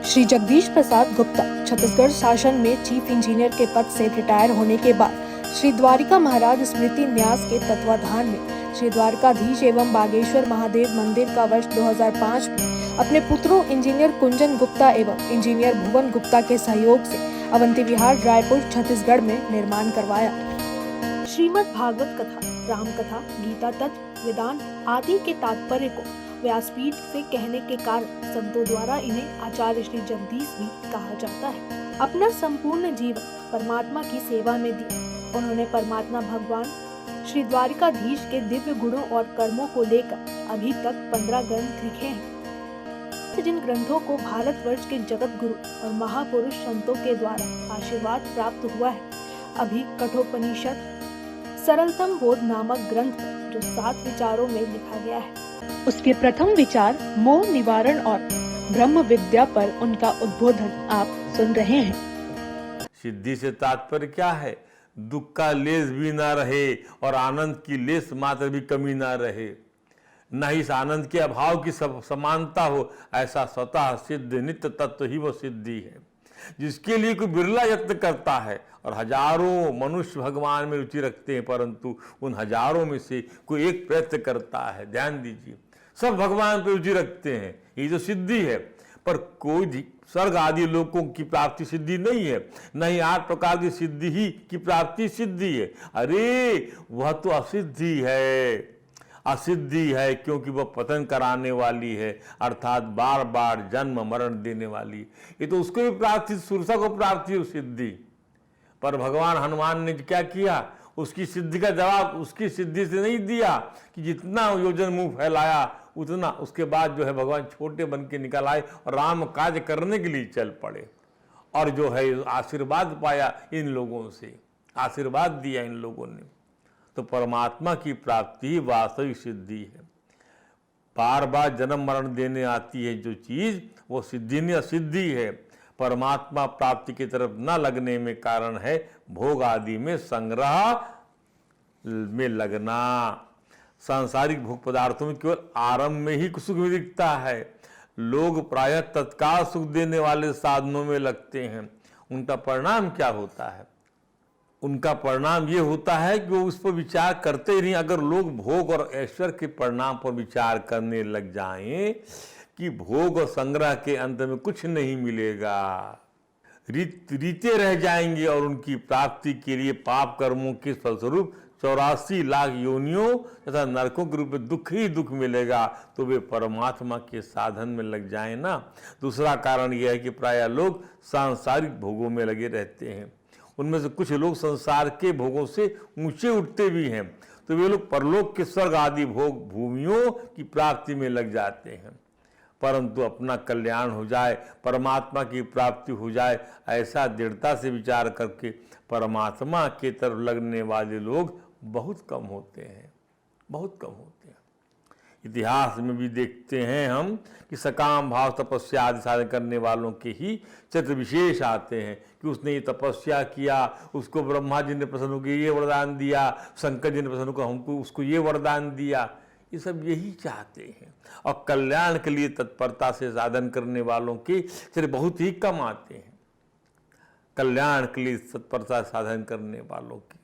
श्री जगदीश प्रसाद गुप्ता छत्तीसगढ़ शासन में chief engineer के पद से रिटायर होने के बाद श्री द्वारिका महाराज स्मृति न्यास के तत्वाधान में श्री द्वारकाधीश एवं बागेश्वर महादेव मंदिर का वर्ष 2005 में अपने पुत्रों इंजीनियर कुंजन गुप्ता एवं इंजीनियर भुवन गुप्ता के सहयोग से अवंती विहार रायपुर छत्तीसगढ़ में निर्माण करवाया। श्रीमद् भागवत कथा, राम कथा, गीता तत्व, वेदांत आदि के तात्पर्य को व्यासपीठ से कहने के कारण संतों द्वारा इन्हें आचार्य श्री जगदीश भी कहा जाता है। अपना संपूर्ण जीवन परमात्मा की सेवा में दिया। उन्होंने परमात्मा भगवान श्री द्वारिकाधीश के दिव्य गुणों और कर्मों को लेकर अभी तक 15 ग्रंथ लिखे हैं, जिन ग्रंथों को भारतवर्ष के जगत गुरु और महापुरुष संतों के द्वारा आशीर्वाद प्राप्त हुआ है। अभी कठोपनिषद सरलतम बोध नामक ग्रंथ जो 7 विचारों में लिखा गया है, उसके प्रथम विचार मोह निवारण और ब्रह्म विद्या पर उनका उद्बोधन आप सुन रहे हैं। सिद्धि से तात्पर्य क्या है? दुख का लेस भी ना रहे और आनंद की लेस मात्र भी कमी ना रहे, न ही इस आनंद के अभाव की समानता हो। ऐसा स्वतः सिद्ध नित्य तत्व ही वो सिद्धि है जिसके लिए कोई बिरला यत्न करता है। और हजारों मनुष्य भगवान में रुचि रखते हैं, परंतु उन हजारों में से कोई एक प्रयत्न करता है। ध्यान दीजिए, सब भगवान पर रुचि रखते हैं, ये जो सिद्धि है। पर कोई स्वर्ग आदि लोकों की प्राप्ति सिद्धि नहीं है, न ही 8 प्रकार की सिद्धि ही की प्राप्ति सिद्धि है। अरे वह तो असिद्धि है, असिद्धि है, क्योंकि वह पतन कराने वाली है, अर्थात बार बार जन्म मरण देने वाली। ये तो उसको भी प्राप्ति, सुरसा को प्राप्ति हो सिद्धि। पर भगवान हनुमान ने क्या किया? उसकी सिद्धि का जवाब उसकी सिद्धि से नहीं दिया कि जितना योजन मुंह फैलाया उतना, उसके बाद जो है भगवान छोटे बन के निकल आए और राम काज करने के लिए चल पड़े। और जो है आशीर्वाद पाया इन लोगों से, आशीर्वाद दिया इन लोगों ने। तो परमात्मा की प्राप्ति वास्तविक सिद्धि है। बार बार जन्म मरण देने आती है जो चीज, वो सिद्धि नहीं असिद्धि है। परमात्मा प्राप्ति की तरफ न लगने में कारण है भोग आदि में संग्रह में लगना। सांसारिक भोग पदार्थों में केवल आरंभ में ही सुख दिखता है। लोग प्रायः तत्काल सुख देने वाले साधनों में लगते हैं। उनका परिणाम क्या होता है? उनका परिणाम ये होता है कि वो उस पर विचार करते ही नहीं। अगर लोग भोग और ऐश्वर्य के परिणाम पर विचार करने लग जाएं कि भोग और संग्रह के अंत में कुछ नहीं मिलेगा, रीते रह जाएंगे और उनकी प्राप्ति के लिए पाप कर्मों के फलस्वरूप 84 लाख योनियों तथा नरकों के रूप में दुख ही दुख मिलेगा, तो वे परमात्मा के साधन में लग जाएं ना। दूसरा कारण यह है कि प्रायः लोग सांसारिक भोगों में लगे रहते हैं। उनमें से कुछ लोग संसार के भोगों से ऊंचे उठते भी हैं, तो वे लोग परलोक के स्वर्ग आदि भोग भूमियों की प्राप्ति में लग जाते हैं। परंतु अपना कल्याण हो जाए, परमात्मा की प्राप्ति हो जाए, ऐसा दृढ़ता से विचार करके परमात्मा की तरफ लगने वाले लोग बहुत कम होते हैं, बहुत कम होते हैं। इतिहास में भी देखते हैं हम कि सकाम भाव तपस्या आदि साधन करने वालों के ही चरित्र विशेष आते हैं कि उसने ये तपस्या किया, उसको ब्रह्मा जी ने प्रसन्न होकर ये वरदान दिया, शंकर जी ने प्रसन्न होकर हमको उसको ये वरदान दिया। ये सब यही चाहते हैं। और कल्याण के लिए तत्परता से साधन करने वालों के चरित्र बहुत ही कम आते हैं, कल्याण के लिए तत्परता साधन करने वालों की।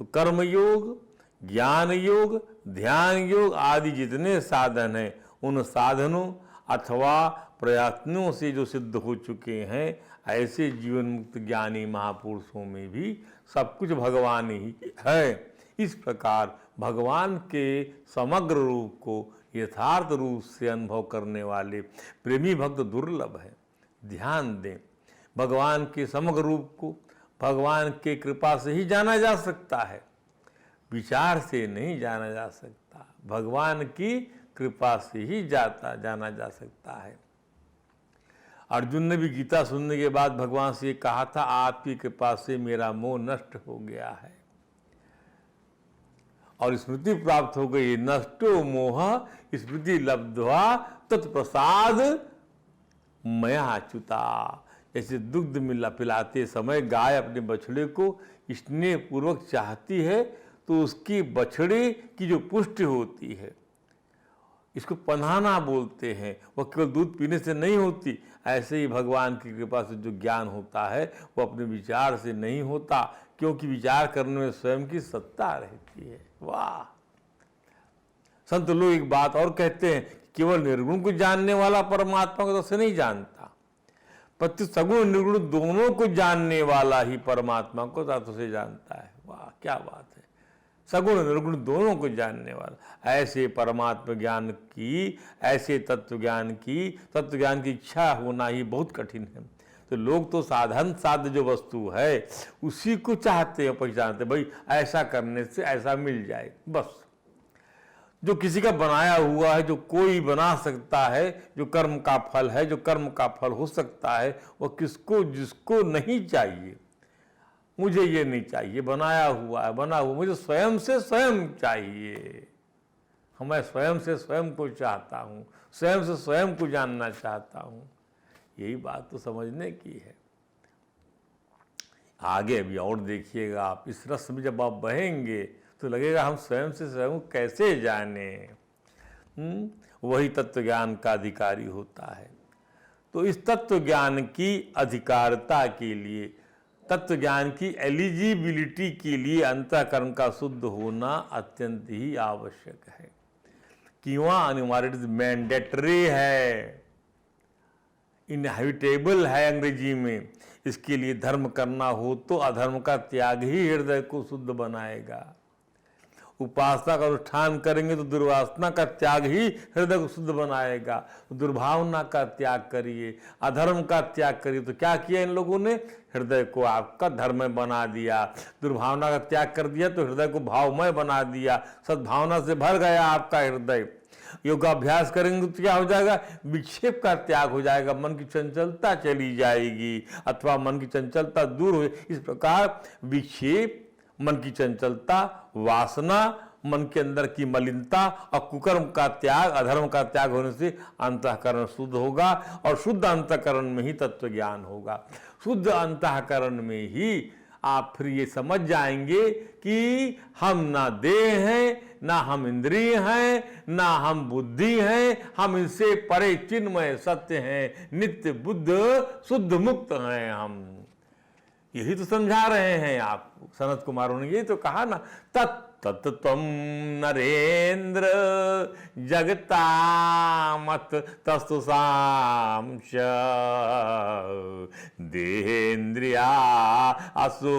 तो कर्म योग, ज्ञान योग, ध्यान योग आदि जितने साधन हैं, उन साधनों अथवा प्रयत्नों से जो सिद्ध हो चुके हैं, ऐसे जीवन मुक्त ज्ञानी महापुरुषों में भी सब कुछ भगवान ही है। इस प्रकार भगवान के समग्र रूप को यथार्थ रूप से अनुभव करने वाले प्रेमी भक्त दुर्लभ है। ध्यान दें, भगवान के समग्र रूप को भगवान के कृपा से ही जाना जा सकता है, विचार से नहीं जाना जा सकता। भगवान की कृपा से ही जाना जा सकता है। अर्जुन ने भी गीता सुनने के बाद भगवान से कहा था, आपकी कृपा से मेरा मोह नष्ट हो गया है और स्मृति प्राप्त हो गई। नष्टो मोह स्मृति लब्ध्वा तत्प्रसाद मया अच्युता। जैसे दुग्ध मिला पिलाते समय गाय अपने बछड़े को स्नेह पूर्वक चाहती है, तो उसकी बछड़े की जो पुष्टि होती है इसको पन्हाना बोलते हैं। वह केवल दूध पीने से नहीं होती। ऐसे ही भगवान की कृपा से जो ज्ञान होता है वो अपने विचार से नहीं होता, क्योंकि विचार करने में स्वयं की सत्ता रहती है। वाह! संत लोग एक बात और कहते हैं, केवल निर्गुण को जानने वाला परमात्मा को तो से नहीं जानता, परंतु सगुण निर्गुण दोनों को जानने वाला ही परमात्मा को तत्व से जानता है। वाह, क्या बात है! सगुण निर्गुण दोनों को जानने वाला। ऐसे परमात्मा ज्ञान की, ऐसे तत्व ज्ञान की इच्छा होना ही बहुत कठिन है। तो लोग तो साधन साध्य जो वस्तु है उसी को चाहते हैं, पहचानते, भाई ऐसा करने से ऐसा मिल जाए, बस। जो किसी का बनाया हुआ है, जो कोई बना सकता है, जो कर्म का फल है, जो कर्म का फल हो सकता है, वो किसको जिसको नहीं चाहिए। मुझे ये नहीं चाहिए, बनाया हुआ है, बना हुआ, मुझे स्वयं से स्वयं चाहिए। मैं स्वयं से स्वयं को चाहता हूँ, स्वयं से स्वयं को जानना चाहता हूँ। यही बात तो समझने की है। आगे अभी और देखिएगा आप, इस रस में जब आप बहेंगे तो लगेगा हम स्वयं से स्वयं कैसे जाने। वही तत्व ज्ञान का अधिकारी होता है। तो इस तत्व ज्ञान की अधिकारता के लिए, तत्व ज्ञान की एलिजिबिलिटी के लिए अंतःकरण का शुद्ध होना अत्यंत ही आवश्यक है। क्यों अनिवार्य, इट इज मैंडेटरी है, इनहेविटेबल है अंग्रेजी में। इसके लिए धर्म करना हो तो अधर्म का त्याग ही हृदय को शुद्ध बनाएगा। उपासना का अनुष्ठान करेंगे तो दुर्वासना का त्याग ही हृदय को शुद्ध बनाएगा। दुर्भावना का त्याग करिए, अधर्म का त्याग करिए। तो क्या किया इन लोगों ने? हृदय को आपका धर्ममय बना दिया। दुर्भावना का त्याग कर दिया तो हृदय को भावमय बना दिया। सद्भावना से भर गया आपका हृदय। योगाभ्यास करेंगे तो क्या हो जाएगा? विक्षेप का त्याग हो जाएगा, मन की चंचलता चली जाएगी, अथवा मन की चंचलता दूर हो। इस प्रकार विक्षेप, मन की चंचलता, वासना, मन के अंदर की मलिनता और कुकर्म का त्याग, अधर्म का त्याग होने से अंतःकरण शुद्ध होगा, और शुद्ध अंतःकरण में ही तत्व ज्ञान होगा। शुद्ध अंतःकरण में ही आप फिर ये समझ जाएंगे कि हम ना देह हैं, ना हम इंद्रिय हैं, ना हम बुद्धि हैं, हम इनसे परे चिन्मय सत्य हैं, नित्य बुद्ध शुद्ध मुक्त हैं हम। यही तो समझा रहे हैं आपको सनत कुमार ने, यही तो कहा ना, तत्तत्त्वं नरेंद्र जगतामत तस्तु सांश देहेन्द्रिया असो।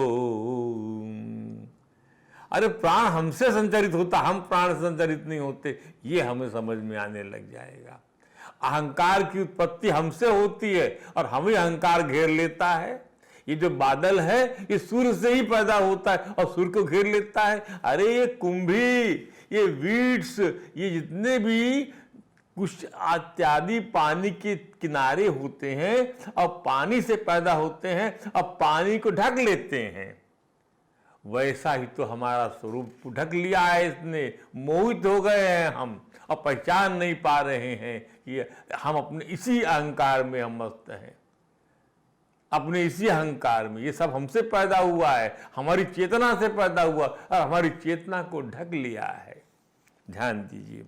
अरे प्राण हमसे संचरित होता, हम प्राण से संचरित नहीं होते, ये हमें समझ में आने लग जाएगा। अहंकार की उत्पत्ति हमसे होती है और हमें अहंकार घेर लेता है। ये जो बादल है ये सूर्य से ही पैदा होता है और सूर्य को घेर लेता है। अरे ये कुंभी, ये वीड्स, ये जितने भी कुछ इत्यादि पानी के किनारे होते हैं और पानी से पैदा होते हैं और पानी को ढक लेते हैं, वैसा ही तो हमारा स्वरूप ढक लिया है इसने। मोहित हो गए हैं हम और पहचान नहीं पा रहे हैं कि हम अपने इसी अहंकार में हम मस्त हैं, अपने इसी अहंकार में। ये सब हमसे पैदा हुआ है, हमारी चेतना से पैदा हुआ और हमारी चेतना को ढक लिया है। ध्यान दीजिए।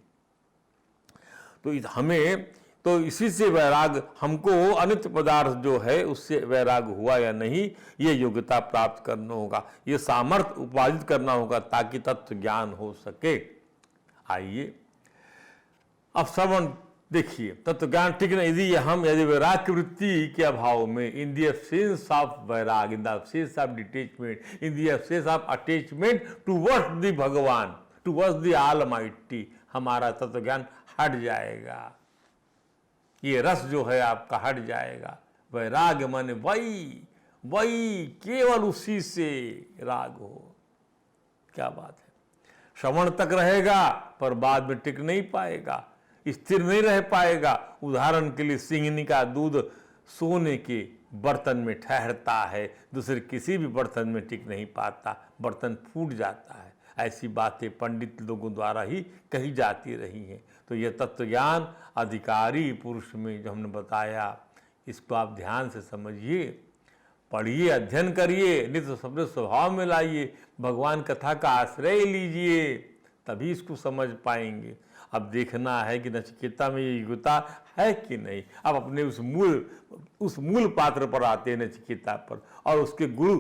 तो हमें तो इसी से वैराग, हमको अनित्य पदार्थ जो है उससे वैराग हुआ या नहीं, ये योग्यता प्राप्त करना होगा, ये सामर्थ्य उपार्जित करना होगा ताकि तत्व ज्ञान हो सके। आइए अब श्रवण देखिए, तत्व ज्ञान ठीक है। यदि वैराग की वृत्ति के अभाव में, इन दी एब्सेंस ऑफ वैराग, in the absence of detachment, in the absence of attachment towards the Bhagwan, towards the almighty, हमारा तत्व ज्ञान हट जाएगा। ये रस जो है आपका हट जाएगा। वैराग माने वही केवल उसी से राग हो। क्या बात है। श्रवण तक रहेगा पर बाद में टिक नहीं पाएगा, स्थिर नहीं रह पाएगा। उदाहरण के लिए सिंगनी का दूध सोने के बर्तन में ठहरता है, दूसरे किसी भी बर्तन में टिक नहीं पाता, बर्तन फूट जाता है। ऐसी बातें पंडित लोगों द्वारा ही कही जाती रही हैं। तो यह तत्व ज्ञान अधिकारी पुरुष में जो हमने बताया, इसको आप ध्यान से समझिए, पढ़िए, अध्ययन करिए, नित्य अपने स्वभाव में लाइए, भगवान कथा का आश्रय लीजिए, तभी इसको समझ पाएंगे। अब देखना है कि नचिकेता में ये योग्यता है कि नहीं। अब अपने उस मूल पात्र पर आते हैं, नचिकेता पर, और उसके गुरु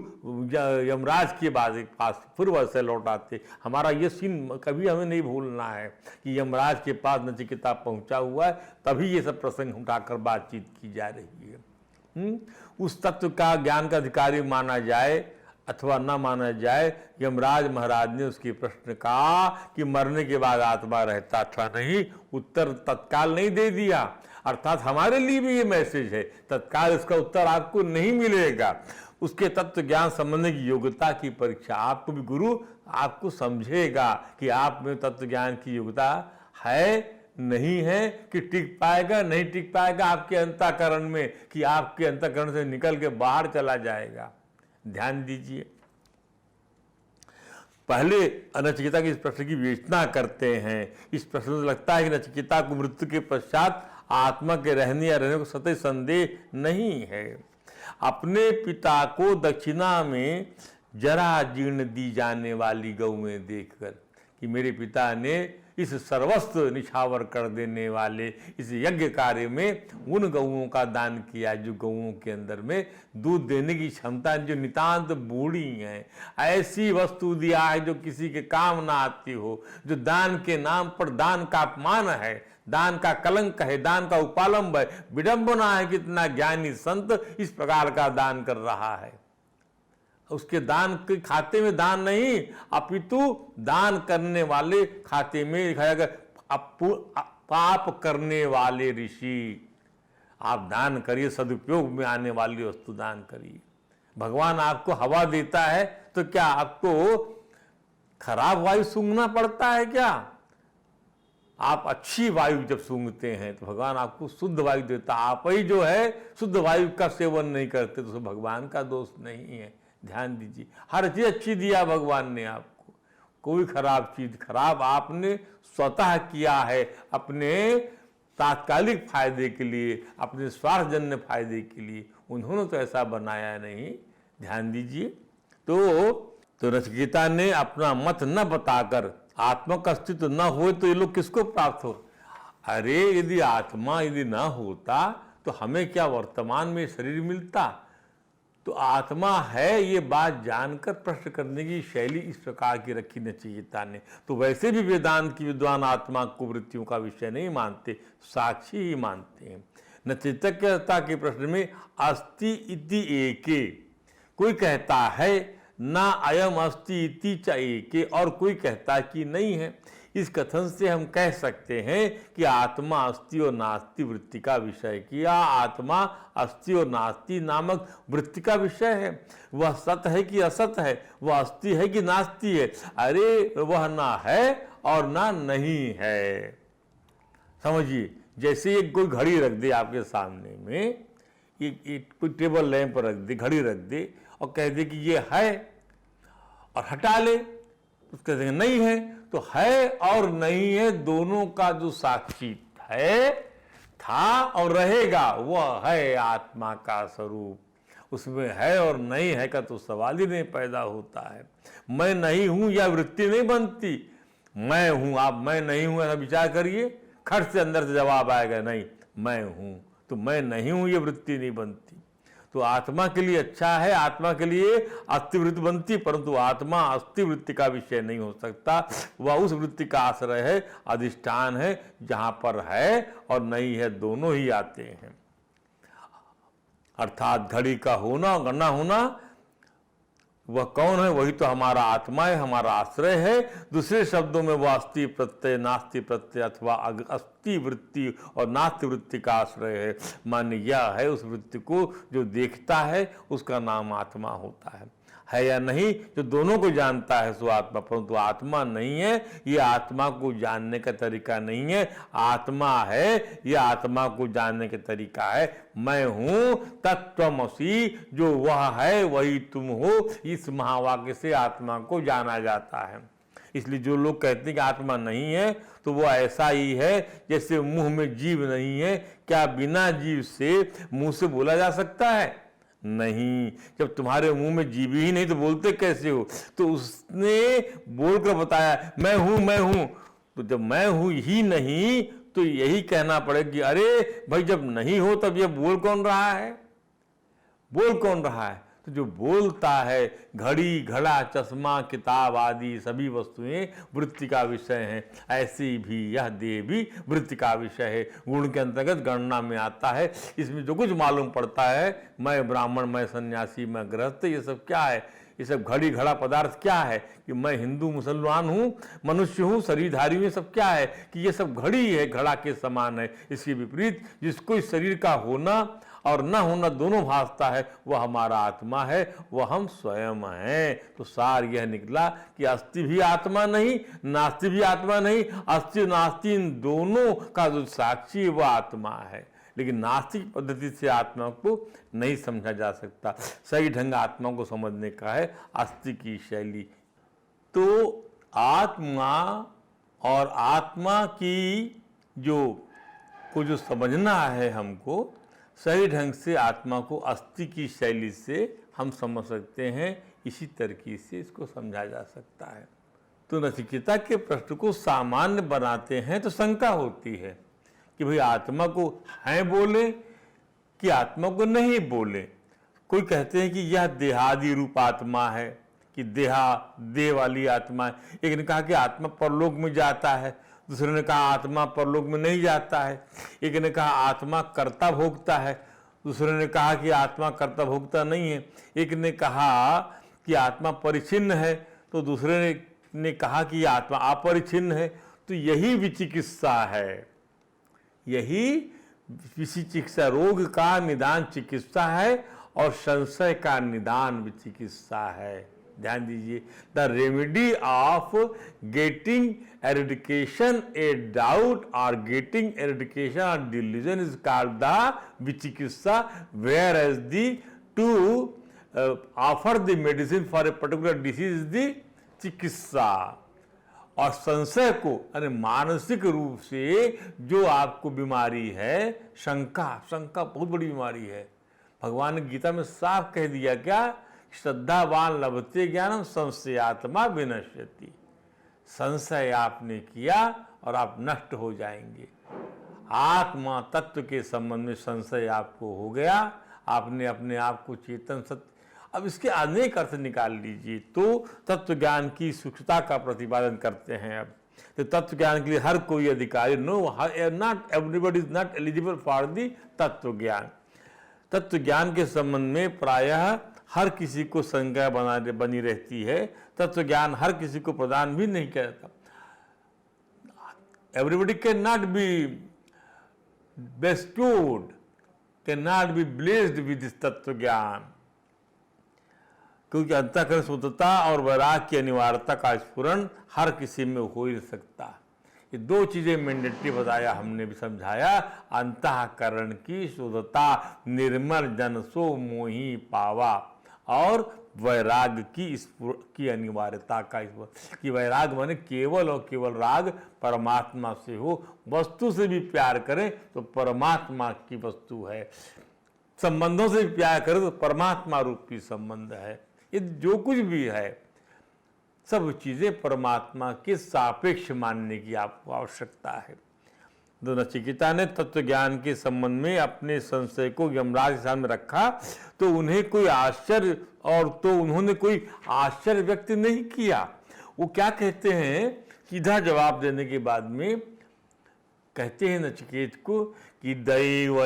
यमराज के पास फिर वैसे लौट आते। हमारा ये सीन कभी हमें नहीं भूलना है कि यमराज के पास नचिकेता पहुंचा हुआ है, तभी ये सब प्रसंग उठाकर बातचीत की जा रही है। उस तत्व का ज्ञान का अधिकारी माना जाए अथवा न माना जाए, यमराज महाराज ने उसके प्रश्न का कि मरने के बाद आत्मा रहता था नहीं, उत्तर तत्काल नहीं दे दिया। अर्थात हमारे लिए भी ये मैसेज है, तत्काल इसका उत्तर आपको नहीं मिलेगा। उसके तत्व ज्ञान संबंधी की योग्यता की परीक्षा आपको भी गुरु आपको समझेगा कि आप में तत्व ज्ञान की योग्यता है नहीं है, कि टिक पाएगा नहीं टिक पाएगा आपके अंतःकरण में, कि आपके अंतःकरण से निकल के बाहर चला जाएगा। ध्यान दीजिए, पहले नचिकेता की इस प्रश्न की विवेचना करते हैं। इस प्रश्न से लगता है कि नचिकेता को मृत्यु के पश्चात आत्मा के रहने या रहने को सतत संदेह नहीं है। अपने पिता को दक्षिणा में जरा जीर्ण दी जाने वाली गौएं देखकर कि मेरे पिता ने इस सर्वस्व निछावर कर देने वाले इस यज्ञ कार्य में उन गौओं का दान किया जो गौओं के अंदर में दूध देने की क्षमता, जो नितांत बूढ़ी हैं। ऐसी वस्तु दिया है जो किसी के काम ना आती हो, जो दान के नाम पर दान का अपमान है, दान का कलंक है, दान का उपालंब है। विडंबना है कितना ज्ञानी संत इस प्रकार का दान कर रहा है। उसके दान के खाते में दान नहीं, अपितु दान करने वाले खाते में लिखा जाएगा पाप करने वाले ऋषि। आप दान करिए, सदुपयोग में आने वाली वस्तु दान करिए। भगवान आपको हवा देता है तो क्या आपको खराब वायु सूंघना पड़ता है क्या? आप अच्छी वायु जब सूंघते हैं तो भगवान आपको शुद्ध वायु देता। आप ही जो है शुद्ध वायु का सेवन नहीं करते तो भगवान का दोष नहीं है। ध्यान दीजिए, हर चीज अच्छी दिया भगवान ने आपको, कोई खराब चीज खराब आपने स्वतः किया है अपने तात्कालिक फायदे के लिए, अपने स्वार्थजन्य फायदे के लिए। उन्होंने तो ऐसा बनाया नहीं। ध्यान दीजिए, तो नचिकेता ने अपना मत न बताकर, आत्मा का अस्तित्व न हो तो ये लोग किसको प्राप्त हो? अरे यदि आत्मा यदि ना होता तो हमें क्या वर्तमान में शरीर मिलता? तो आत्मा है ये बात जानकर प्रश्न करने की शैली इस प्रकार की रखी नचिकेता ने। तो वैसे भी वेदांत की विद्वान आत्मा को वृत्तियों का विषय नहीं मानते, साक्षी ही मानते हैं। नचिकेता के प्रश्न में अस्ति इति एके, कोई कहता है ना अयम अस्ति इति च एके, और कोई कहता कि नहीं है। इस कथन से हम कह सकते हैं कि आत्मा अस्ति और नास्ति वृत्ति का विषय किया। आत्मा अस्ति और नास्ति नामक वृत्ति का विषय है। वह सत है कि असत है, वह अस्ति है कि नास्ति है। अरे वह ना है और ना नहीं है। समझिए, जैसे एक कोई घड़ी रख दे आपके सामने में, कोई टेबल लैंप रख दे, घड़ी रख दे और कह दे कि ये है, और हटा ले तो कहते हैं नहीं है। तो है और नहीं है दोनों का जो साक्षी है, था और रहेगा, वह है आत्मा का स्वरूप। उसमें है और नहीं है का तो सवाल ही नहीं पैदा होता है। मैं नहीं हूं या वृत्ति नहीं बनती। मैं हूं, आप मैं नहीं हूं ऐसा विचार करिए, खट से अंदर से जवाब आएगा नहीं मैं हूं। तो मैं नहीं हूं ये वृत्ति नहीं बनती। तो आत्मा के लिए अच्छा है, आत्मा के लिए अस्थिवृत्ति बनती, परंतु आत्मा अस्थिवृत्ति का विषय नहीं हो सकता। वह उस वृत्ति का आश्रय है, अधिष्ठान है, जहां पर है और नहीं है दोनों ही आते हैं। अर्थात घड़ी का होना और न होना, वह कौन है? वही तो हमारा आत्मा है, हमारा आश्रय है। दूसरे शब्दों में वह अस्ति प्रत्यय, नास्ति प्रत्यय अथवा अस्ति वृत्ति और नास्ति वृत्ति का आश्रय है। मान्य यह है उस वृत्ति को जो देखता है उसका नाम आत्मा होता है या नहीं, जो दोनों को जानता है सो आत्मा। परंतु आत्मा नहीं है, ये आत्मा को जानने का तरीका नहीं है। आत्मा है, ये आत्मा को जानने का तरीका है। मैं हूं तत्त्वमसि, जो वह है वही तुम हो, इस महावाक्य से आत्मा को जाना जाता है। इसलिए जो लोग कहते हैं कि आत्मा नहीं है तो वो ऐसा ही है जैसे मुंह में जीभ नहीं है। क्या बिना जीभ से मुंह से बोला जा सकता है? नहीं। जब तुम्हारे मुंह में जीभ ही नहीं तो बोलते कैसे हो? तो उसने बोलकर बताया मैं हूं मैं हूं, तो जब मैं हूं ही नहीं तो यही कहना पड़ेगा कि अरे भाई, जब नहीं हो तब ये बोल कौन रहा है? बोल कौन रहा है? तो जो बोलता है, घड़ी, घड़ा, चश्मा, किताब आदि सभी वस्तुएं वृत्ति का विषय हैं। ऐसी भी यह देह भी वृत्ति का विषय है, गुण के अंतर्गत गणना में आता है। इसमें जो कुछ मालूम पड़ता है, मैं ब्राह्मण, मैं सन्यासी, मैं गृहस्थ, ये सब क्या है? ये सब घड़ी घड़ा पदार्थ क्या है? कि मैं हिंदू मुसलमान हूँ, मनुष्य हूँ, शरीरधारी हूँ, ये सब क्या है? कि ये सब घड़ी है, घड़ा के समान है। इसके विपरीत जिसको इस शरीर का होना और न होना दोनों भासता है, वह हमारा आत्मा है, वह हम स्वयं हैं। तो सार यह निकला कि अस्थि भी आत्मा नहीं, नास्ति भी आत्मा नहीं। अस्थि नास्ति इन दोनों का जो साक्षी है वह आत्मा है। लेकिन नास्तिक पद्धति से आत्मा को नहीं समझा जा सकता। सही ढंग आत्मा को समझने का है अस्थि की शैली। तो आत्मा और आत्मा की जो समझना है, हमको सही ढंग से आत्मा को अस्थि की शैली से हम समझ सकते हैं। इसी तरकीब से इसको समझा जा सकता है। तो नचिकेता के प्रश्न को सामान्य बनाते हैं तो शंका होती है कि भाई आत्मा को हैं बोले कि आत्मा को नहीं बोले। कोई कहते हैं कि यह देहादि रूप आत्मा है, कि देह वाली आत्मा है। एक ने कहा कि आत्मा परलोक में जाता है, दूसरे ने कहा आत्मा परलोक में नहीं जाता है। एक ने कहा आत्मा कर्ता भोगता है, दूसरे ने कहा कि आत्मा कर्ता भोगता नहीं है। एक ने कहा कि आत्मा परिच्छिन्न है, तो दूसरे ने कहा कि आत्मा अपरिच्छिन्न है। तो यही विचिकित्सा है, यही विचिकित्सा, रोग का निदान चिकित्सा है और संशय का निदान विचिकित्सा है। ध्यान दीजिए, the remedy of getting eradication a doubt और गेटिंग एरिडिकेशन और delusion is called the vichikitsa, whereas the to offer the medicine for a particular disease is the chikitsa. और संशय को, यानी मानसिक रूप से जो आपको बीमारी है, शंका बहुत बड़ी बीमारी है। भगवान ने गीता में साफ कह दिया क्या? श्रद्धावान लभते ज्ञानम संशयात्मा विनश्यति। संशय आपने किया और आप नष्ट हो जाएंगे। आत्मा तत्व के संबंध में संशय आपको हो गया, आपने अपने आप को चेतन सत्य। अब इसके अनेक अर्थ निकाल लीजिए। तो तत्व ज्ञान की सूक्ष्मता का प्रतिपादन करते हैं। अब तो तत्व ज्ञान के लिए हर कोई अधिकारी, no not everybody is not eligible for the तत्व ज्ञान। तत्व ज्ञान के संबंध में प्रायः हर किसी को शंका बनी रहती है। तत्व ज्ञान हर किसी को प्रदान भी नहीं करता। Everybody can not be bestowed, can not be blessed with this तत्व ज्ञान, क्योंकि अंतःकरण शुद्धता और वैराग की अनिवार्यता का स्फुरण हर किसी में हो ही नहीं सकता। ये दो चीजें मैंडेटरी बताया, हमने भी समझाया। अंतःकरण की शुद्धता, निर्मल जन सो मोही पावा, और वैराग की अनिवार्यता का कि वैराग माने केवल और केवल राग परमात्मा से हो। वस्तु से भी प्यार करें तो परमात्मा की वस्तु है, संबंधों से भी प्यार करें तो परमात्मा रूपी संबंध है। ये जो कुछ भी है सब चीजें परमात्मा के सापेक्ष मानने की आपको आवश्यकता है। तो नचिकेता ने तत्व ज्ञान के संबंध में अपने संशय को यमराज के सामने रखा, तो उन्हें कोई आश्चर्य, और तो उन्होंने कोई आश्चर्य व्यक्त नहीं किया। वो क्या कहते हैं, सीधा जवाब देने के बाद में कहते हैं नचिकेत को कि दैवैरत्रापि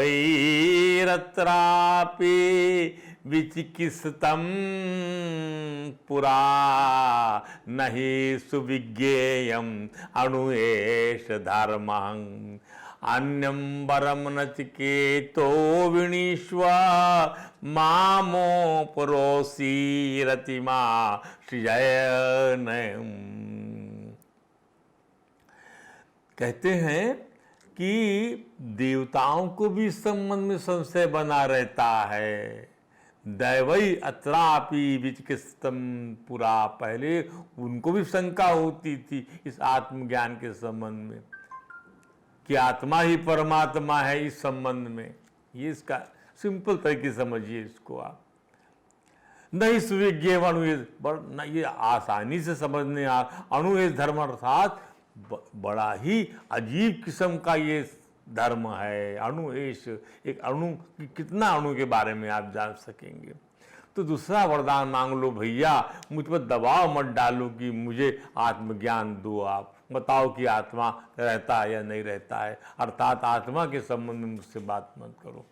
विचिकित्सितम् पुरा नहि सुविज्ञेयम् अणुएष धर्मं अन्यं वरं नचिकेतो विनीष्व मामो परोसी रतिमा सृजयनम्। कहते हैं कि देवताओं को भी इस संबंध में संशय बना रहता है। दैवई अत्रापि विचिकित्सितम पुरा, पहले उनको भी शंका होती थी इस आत्मज्ञान के संबंध में कि आत्मा ही परमात्मा है। इस संबंध में ये इसका सिंपल तरीके समझिए इसको आप। नहीं सुविज्ञ अणुएष, ये आसानी से समझने अणुएष धर्म अर्थात बड़ा ही अजीब किस्म का ये धर्म है। अणुएश, एक अणु की कितना अणु के बारे में आप जान सकेंगे। तो दूसरा वरदान मांग लो भैया, मुझ पर दबाव मत डालो कि मुझे आत्मज्ञान दो, आप बताओ कि आत्मा रहता है या नहीं रहता है, अर्थात आत्मा के संबंध में मुझसे बात मत करो।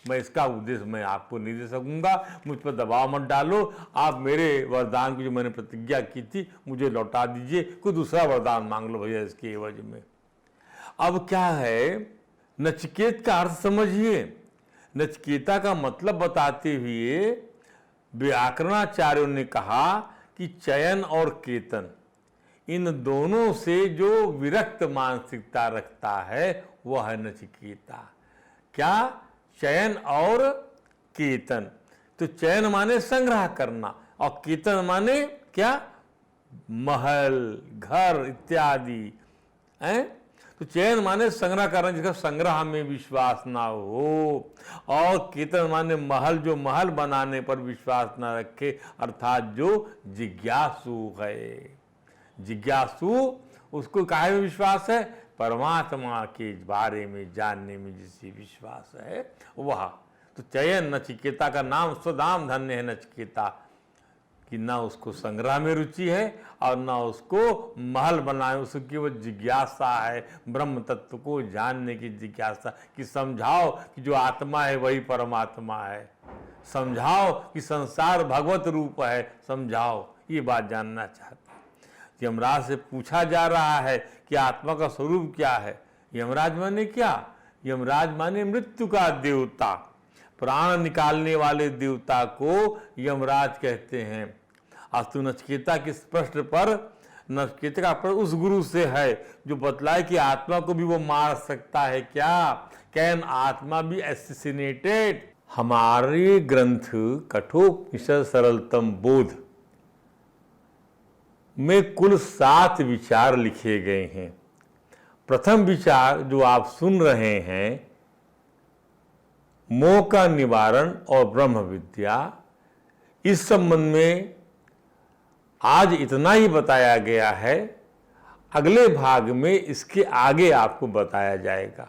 मैं इसका उद्देश्य मैं आपको नहीं दे सकूंगा, मुझ पर दबाव मत डालो। आप मेरे वरदान की जो मैंने प्रतिज्ञा की थी मुझे लौटा दीजिए, कोई दूसरा वरदान मांग लो भैया इसके एवज में। अब क्या है, नचिकेत का अर्थ समझिए। नचिकेता का मतलब बताते हुए व्याकरणाचार्यों ने कहा कि चयन और केतन, इन दोनों से जो विरक्त मानसिकता रखता है वह है नचिकेता। क्या? चयन और केतन। तो चयन माने संग्रह करना और केतन माने क्या? महल, घर इत्यादि हैं। तो चयन माने संग्रह करना, जिसका संग्रह में विश्वास ना हो, और केतन माने महल, जो महल बनाने पर विश्वास ना रखे, अर्थात जो जिज्ञासु है। जिज्ञासु, उसको काहे में विश्वास है? परमात्मा के बारे में जानने में जिसे विश्वास है वह। तो चयन, नचिकेता का नाम स्वधाम धन्य है नचिकेता, कि ना उसको संग्रह में रुचि है और ना उसको महल बनाए, उसकी वो जिज्ञासा है, ब्रह्म तत्व को जानने की जिज्ञासा, कि समझाओ कि जो आत्मा है वही परमात्मा है, समझाओ कि संसार भगवत रूप है, समझाओ, ये बात जानना चाहता है। यमराज से पूछा जा रहा है कि आत्मा का स्वरूप क्या है। यमराज माने क्या? यमराज माने मृत्यु का देवता, प्राण निकालने वाले देवता को यमराज कहते हैं। अस्तु नचिकेता के प्रश्न पर नचिकेता का प्रश्न उस गुरु से है जो बतलाए कि आत्मा को भी वो मार सकता है क्या? कैन आत्मा भी एसिसिनेटेड? हमारे ग्रंथ कठोपनिषद सरलतम बोध में कुल 7 विचार लिखे गए हैं। प्रथम विचार जो आप सुन रहे हैं, मोह का निवारण और ब्रह्म विद्या, इस संबंध में आज इतना ही बताया गया है। अगले भाग में इसके आगे आपको बताया जाएगा।